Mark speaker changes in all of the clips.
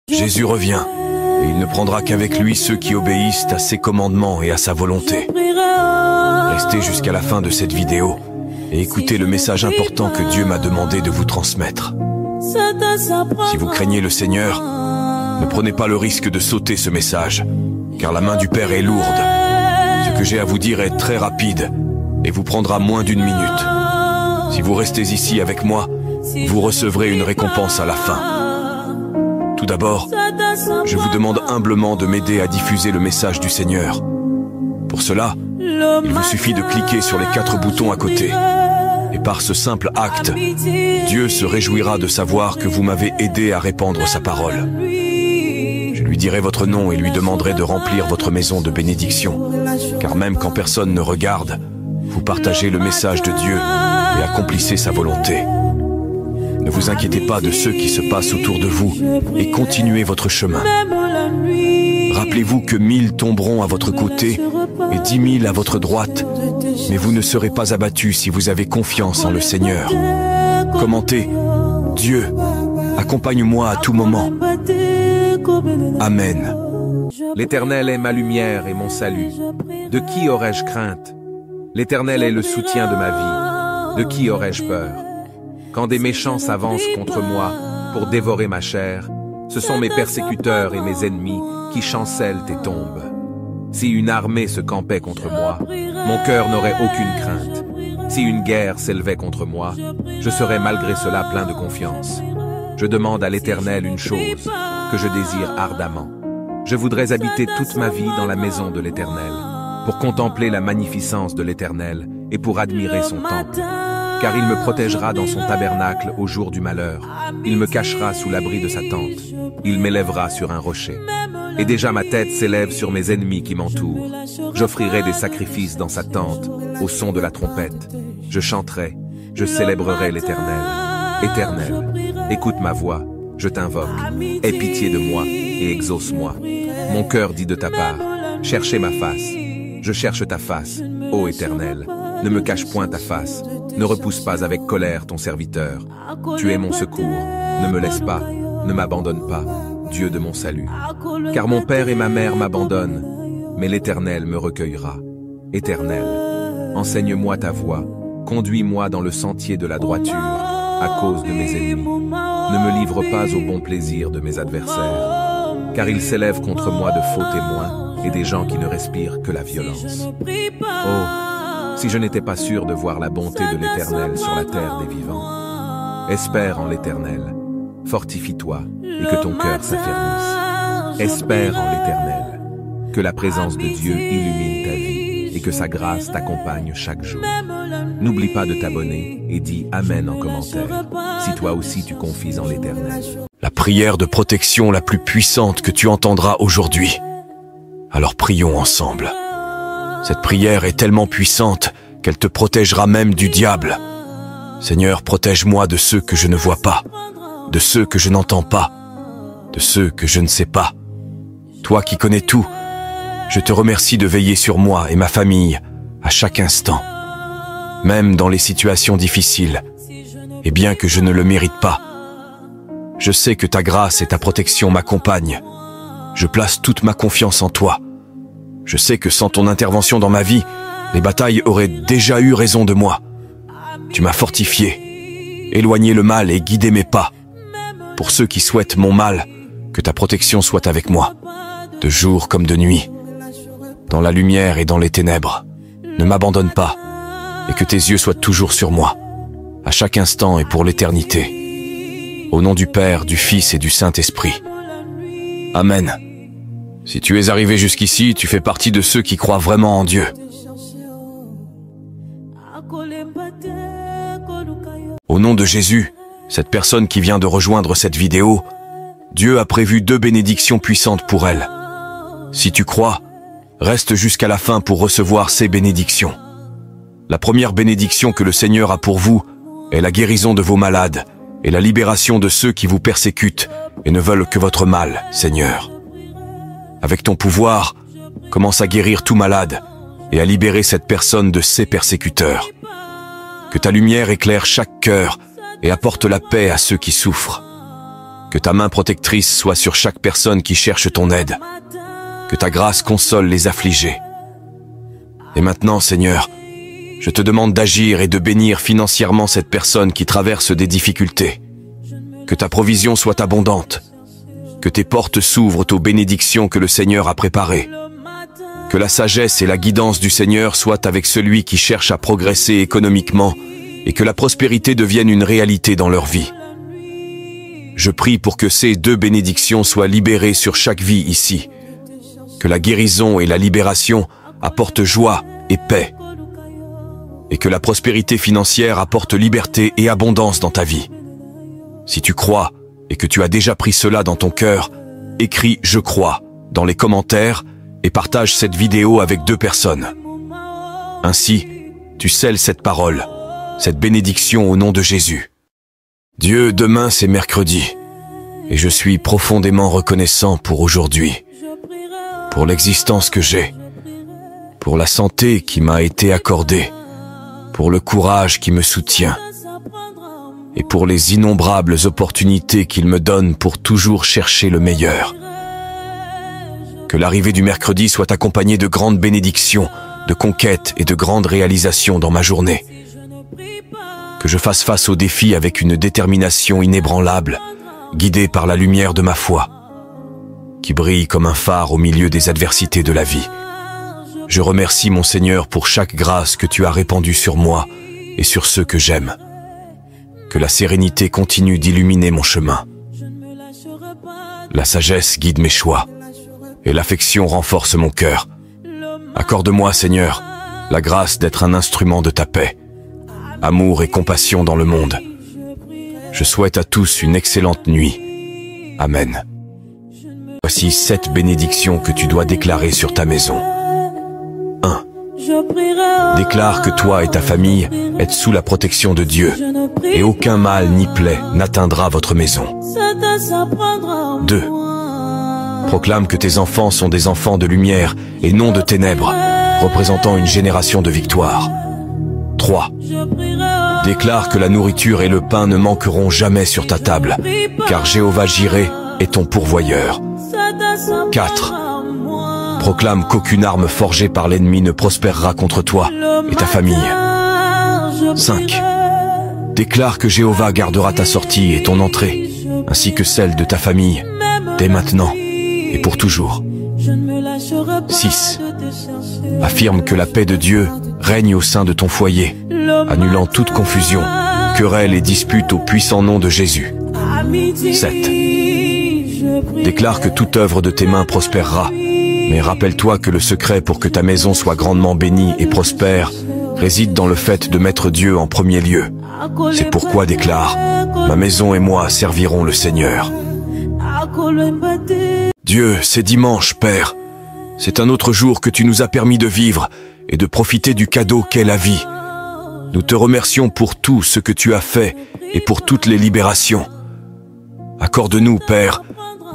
Speaker 1: Jésus revient, et il ne prendra qu'avec lui ceux qui obéissent à ses commandements et à sa volonté. Restez jusqu'à la fin de cette vidéo et écoutez le message important que Dieu m'a demandé de vous transmettre. Si vous craignez le Seigneur, ne prenez pas le risque de sauter ce message, car la main du Père est lourde. Ce que j'ai à vous dire est très rapide et vous prendra moins d'1 minute. Si vous restez ici avec moi, vous recevrez une récompense à la fin. Tout d'abord, je vous demande humblement de m'aider à diffuser le message du Seigneur. Pour cela, il vous suffit de cliquer sur les 4 boutons à côté. Et par ce simple acte, Dieu se réjouira de savoir que vous m'avez aidé à répandre sa parole. Je lui dirai votre nom et lui demanderai de remplir votre maison de bénédiction. Car même quand personne ne regarde, vous partagez le message de Dieu et accomplissez sa volonté. Ne vous inquiétez pas de ce qui se passe autour de vous et continuez votre chemin. Rappelez-vous que 1000 tomberont à votre côté et 10 000 à votre droite, mais vous ne serez pas abattus si vous avez confiance en le Seigneur. Commentez, Dieu, accompagne-moi à tout moment. Amen.
Speaker 2: L'Éternel est ma lumière et mon salut. De qui aurais-je crainte? L'Éternel est le soutien de ma vie. De qui aurais-je peur? Quand des méchants s'avancent contre moi pour dévorer ma chair, ce sont mes persécuteurs et mes ennemis qui chancellent et tombent. Si une armée se campait contre moi, mon cœur n'aurait aucune crainte. Si une guerre s'élevait contre moi, je serais malgré cela plein de confiance. Je demande à l'Éternel une chose que je désire ardemment. Je voudrais habiter toute ma vie dans la maison de l'Éternel, pour contempler la magnificence de l'Éternel et pour admirer son temple. Car il me protégera dans son tabernacle au jour du malheur. Il me cachera sous l'abri de sa tente. Il m'élèvera sur un rocher. Et déjà ma tête s'élève sur mes ennemis qui m'entourent. J'offrirai des sacrifices dans sa tente, au son de la trompette. Je chanterai, je célébrerai l'Éternel. Éternel, écoute ma voix, je t'invoque. Aie pitié de moi et exauce-moi. Mon cœur dit de ta part, cherchez ma face. Je cherche ta face, ô Éternel. Ne me cache point ta face. Ne repousse pas avec colère ton serviteur. Tu es mon secours. Ne me laisse pas, ne m'abandonne pas, Dieu de mon salut. Car mon père et ma mère m'abandonnent, mais l'Éternel me recueillera. Éternel, enseigne-moi ta voie. Conduis-moi dans le sentier de la droiture, à cause de mes ennemis. Ne me livre pas au bon plaisir de mes adversaires, car ils s'élèvent contre moi de faux témoins et des gens qui ne respirent que la violence. Oh, si je n'étais pas sûr de voir la bonté de l'Éternel sur la terre des vivants. Espère en l'Éternel, fortifie-toi et que ton cœur s'affermisse. Espère en l'Éternel, que la présence de Dieu illumine ta vie et que sa grâce t'accompagne chaque jour. N'oublie pas de t'abonner et dis Amen en commentaire, si toi aussi tu confies en l'Éternel.
Speaker 1: La prière de protection la plus puissante que tu entendras aujourd'hui. Alors prions ensemble. Cette prière est tellement puissante qu'elle te protégera même du diable. Seigneur, protège-moi de ceux que je ne vois pas, de ceux que je n'entends pas, de ceux que je ne sais pas. Toi qui connais tout, je te remercie de veiller sur moi et ma famille à chaque instant, même dans les situations difficiles, et bien que je ne le mérite pas. Je sais que ta grâce et ta protection m'accompagnent. Je place toute ma confiance en toi. Je sais que sans ton intervention dans ma vie, les batailles auraient déjà eu raison de moi. Tu m'as fortifié, éloigné le mal et guidé mes pas. Pour ceux qui souhaitent mon mal, que ta protection soit avec moi, de jour comme de nuit, dans la lumière et dans les ténèbres. Ne m'abandonne pas, et que tes yeux soient toujours sur moi, à chaque instant et pour l'éternité. Au nom du Père, du Fils et du Saint-Esprit. Amen. Si tu es arrivé jusqu'ici, tu fais partie de ceux qui croient vraiment en Dieu. Au nom de Jésus, cette personne qui vient de rejoindre cette vidéo, Dieu a prévu 2 bénédictions puissantes pour elle. Si tu crois, reste jusqu'à la fin pour recevoir ces bénédictions. La première bénédiction que le Seigneur a pour vous est la guérison de vos malades et la libération de ceux qui vous persécutent et ne veulent que votre mal, Seigneur. Avec ton pouvoir, commence à guérir tout malade et à libérer cette personne de ses persécuteurs. Que ta lumière éclaire chaque cœur et apporte la paix à ceux qui souffrent. Que ta main protectrice soit sur chaque personne qui cherche ton aide. Que ta grâce console les affligés. Et maintenant, Seigneur, je te demande d'agir et de bénir financièrement cette personne qui traverse des difficultés. Que ta provision soit abondante. Que tes portes s'ouvrent aux bénédictions que le Seigneur a préparées. Que la sagesse et la guidance du Seigneur soient avec celui qui cherche à progresser économiquement et que la prospérité devienne une réalité dans leur vie. Je prie pour que ces deux bénédictions soient libérées sur chaque vie ici. Que la guérison et la libération apportent joie et paix. Et que la prospérité financière apporte liberté et abondance dans ta vie. Si tu crois et que tu as déjà pris cela dans ton cœur, écris « Je crois » dans les commentaires et partage cette vidéo avec 2 personnes. Ainsi, tu scelles cette parole, cette bénédiction au nom de Jésus. Dieu, demain c'est mercredi, et je suis profondément reconnaissant pour aujourd'hui, pour l'existence que j'ai, pour la santé qui m'a été accordée, pour le courage qui me soutient, et pour les innombrables opportunités qu'il me donne pour toujours chercher le meilleur. Que l'arrivée du mercredi soit accompagnée de grandes bénédictions, de conquêtes et de grandes réalisations dans ma journée. Que je fasse face aux défis avec une détermination inébranlable, guidée par la lumière de ma foi, qui brille comme un phare au milieu des adversités de la vie. Je remercie mon Seigneur pour chaque grâce que tu as répandue sur moi et sur ceux que j'aime. Que la sérénité continue d'illuminer mon chemin. La sagesse guide mes choix et l'affection renforce mon cœur. Accorde-moi, Seigneur, la grâce d'être un instrument de ta paix, amour et compassion dans le monde. Je souhaite à tous une excellente nuit. Amen. Voici 7 bénédictions que tu dois déclarer sur ta maison. 1. Déclare que toi et ta famille êtes sous la protection de Dieu et aucun mal ni plaie n'atteindra votre maison. 2. Proclame que tes enfants sont des enfants de lumière et non de ténèbres, représentant une génération de victoire. 3. Déclare que la nourriture et le pain ne manqueront jamais sur ta table, car Jéhovah Jireh est ton pourvoyeur. 4. Proclame qu'aucune arme forgée par l'ennemi ne prospérera contre toi et ta famille. 5. Déclare que Jéhovah gardera ta sortie et ton entrée, ainsi que celle de ta famille, dès maintenant et pour toujours. 6. Affirme que la paix de Dieu règne au sein de ton foyer, annulant toute confusion, querelle et dispute au puissant nom de Jésus. 7. Déclare que toute œuvre de tes mains prospérera, mais rappelle-toi que le secret pour que ta maison soit grandement bénie et prospère réside dans le fait de mettre Dieu en premier lieu. C'est pourquoi déclare « Ma maison et moi servirons le Seigneur ». Dieu, c'est dimanche, Père. C'est un autre jour que tu nous as permis de vivre et de profiter du cadeau qu'est la vie. Nous te remercions pour tout ce que tu as fait et pour toutes les libérations. Accorde-nous, Père,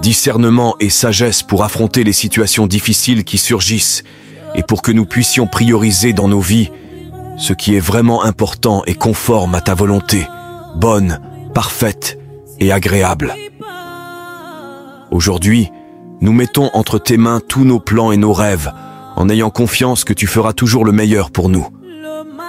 Speaker 1: discernement et sagesse pour affronter les situations difficiles qui surgissent et pour que nous puissions prioriser dans nos vies ce qui est vraiment important et conforme à ta volonté, bonne, parfaite et agréable. Aujourd'hui, nous mettons entre tes mains tous nos plans et nos rêves, en ayant confiance que tu feras toujours le meilleur pour nous.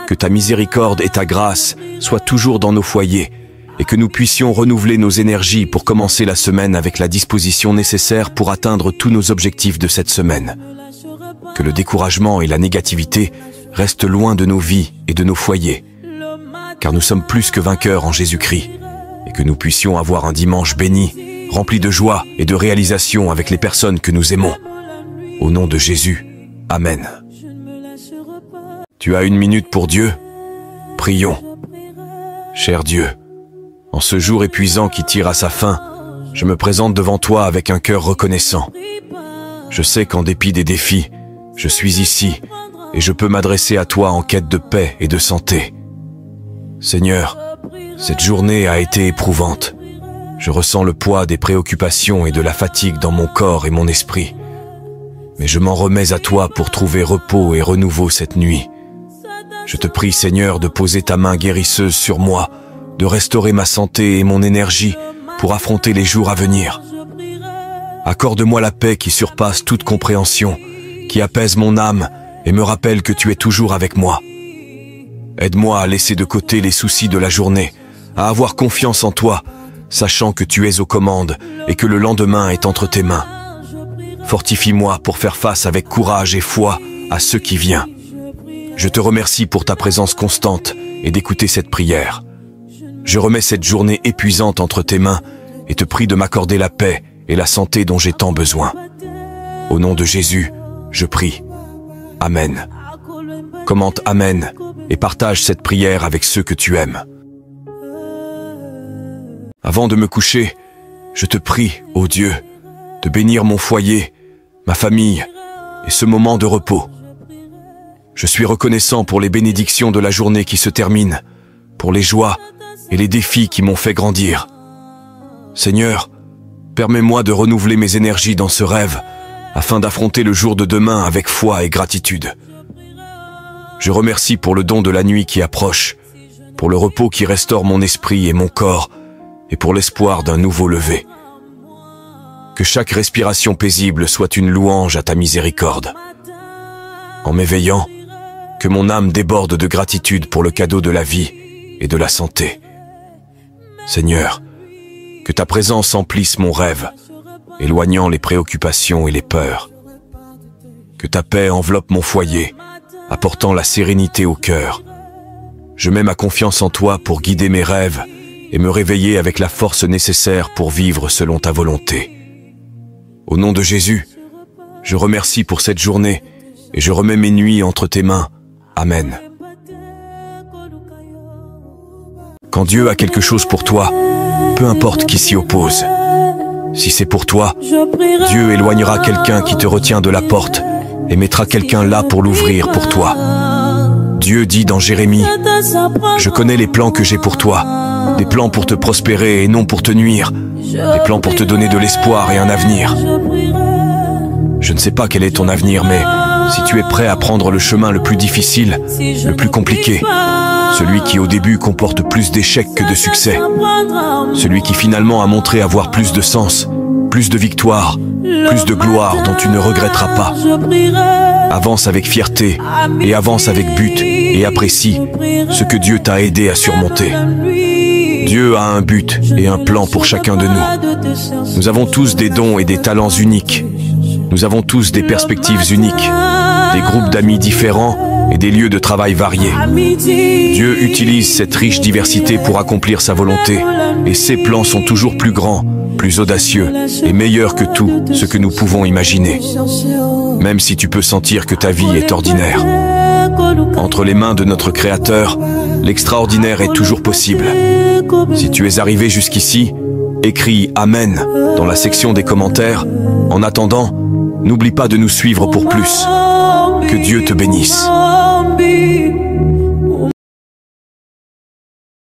Speaker 1: Que ta miséricorde et ta grâce soient toujours dans nos foyers, et que nous puissions renouveler nos énergies pour commencer la semaine avec la disposition nécessaire pour atteindre tous nos objectifs de cette semaine. Que le découragement et la négativité restent loin de nos vies et de nos foyers, car nous sommes plus que vainqueurs en Jésus-Christ, et que nous puissions avoir un dimanche béni, rempli de joie et de réalisation avec les personnes que nous aimons. Au nom de Jésus, Amen. Tu as 1 minute pour Dieu? Prions. Cher Dieu, en ce jour épuisant qui tire à sa fin, je me présente devant toi avec un cœur reconnaissant. Je sais qu'en dépit des défis, je suis ici et je peux m'adresser à toi en quête de paix et de santé. Seigneur, cette journée a été éprouvante. Je ressens le poids des préoccupations et de la fatigue dans mon corps et mon esprit. Mais je m'en remets à toi pour trouver repos et renouveau cette nuit. Je te prie, Seigneur, de poser ta main guérisseuse sur moi, de restaurer ma santé et mon énergie, pour affronter les jours à venir. Accorde-moi la paix qui surpasse toute compréhension, qui apaise mon âme et me rappelle que tu es toujours avec moi. Aide-moi à laisser de côté les soucis de la journée, à avoir confiance en toi, sachant que tu es aux commandes et que le lendemain est entre tes mains. Fortifie-moi pour faire face avec courage et foi à ce qui vient. Je te remercie pour ta présence constante et d'écouter cette prière. Je remets cette journée épuisante entre tes mains et te prie de m'accorder la paix et la santé dont j'ai tant besoin. Au nom de Jésus, je prie. Amen. Commente Amen et partage cette prière avec ceux que tu aimes. Avant de me coucher, je te prie, ô Dieu, de bénir mon foyer, ma famille et ce moment de repos. Je suis reconnaissant pour les bénédictions de la journée qui se termine, pour les joies et les défis qui m'ont fait grandir. Seigneur, permets-moi de renouveler mes énergies dans ce rêve, afin d'affronter le jour de demain avec foi et gratitude. Je remercie pour le don de la nuit qui approche, pour le repos qui restaure mon esprit et mon corps, et pour l'espoir d'un nouveau lever. Que chaque respiration paisible soit une louange à ta miséricorde. En m'éveillant, que mon âme déborde de gratitude pour le cadeau de la vie et de la santé. Seigneur, que ta présence emplisse mon rêve, éloignant les préoccupations et les peurs. Que ta paix enveloppe mon foyer, apportant la sérénité au cœur. Je mets ma confiance en toi pour guider mes rêves et me réveiller avec la force nécessaire pour vivre selon ta volonté. Au nom de Jésus, je remercie pour cette journée et je remets mes nuits entre tes mains. Amen. Quand Dieu a quelque chose pour toi, peu importe qui s'y oppose. Si c'est pour toi, Dieu éloignera quelqu'un qui te retient de la porte et mettra quelqu'un là pour l'ouvrir pour toi. Dieu dit dans Jérémie, « Je connais les plans que j'ai pour toi, des plans pour te prospérer et non pour te nuire, des plans pour te donner de l'espoir et un avenir. » Je ne sais pas quel est ton avenir, mais si tu es prêt à prendre le chemin le plus difficile, le plus compliqué, celui qui au début comporte plus d'échecs que de succès, celui qui finalement a montré avoir plus de sens, plus de victoire, plus de gloire dont tu ne regretteras pas. Avance avec fierté et avance avec but et apprécie ce que Dieu t'a aidé à surmonter. Dieu a un but et un plan pour chacun de nous. Nous avons tous des dons et des talents uniques. Nous avons tous des perspectives uniques, des groupes d'amis différents et des lieux de travail variés. Dieu utilise cette riche diversité pour accomplir sa volonté, et ses plans sont toujours plus grands, plus audacieux et meilleurs que tout ce que nous pouvons imaginer. Même si tu peux sentir que ta vie est ordinaire, entre les mains de notre Créateur, l'extraordinaire est toujours possible. Si tu es arrivé jusqu'ici, écris Amen dans la section des commentaires. En attendant, n'oublie pas de nous suivre pour plus. Que Dieu te bénisse.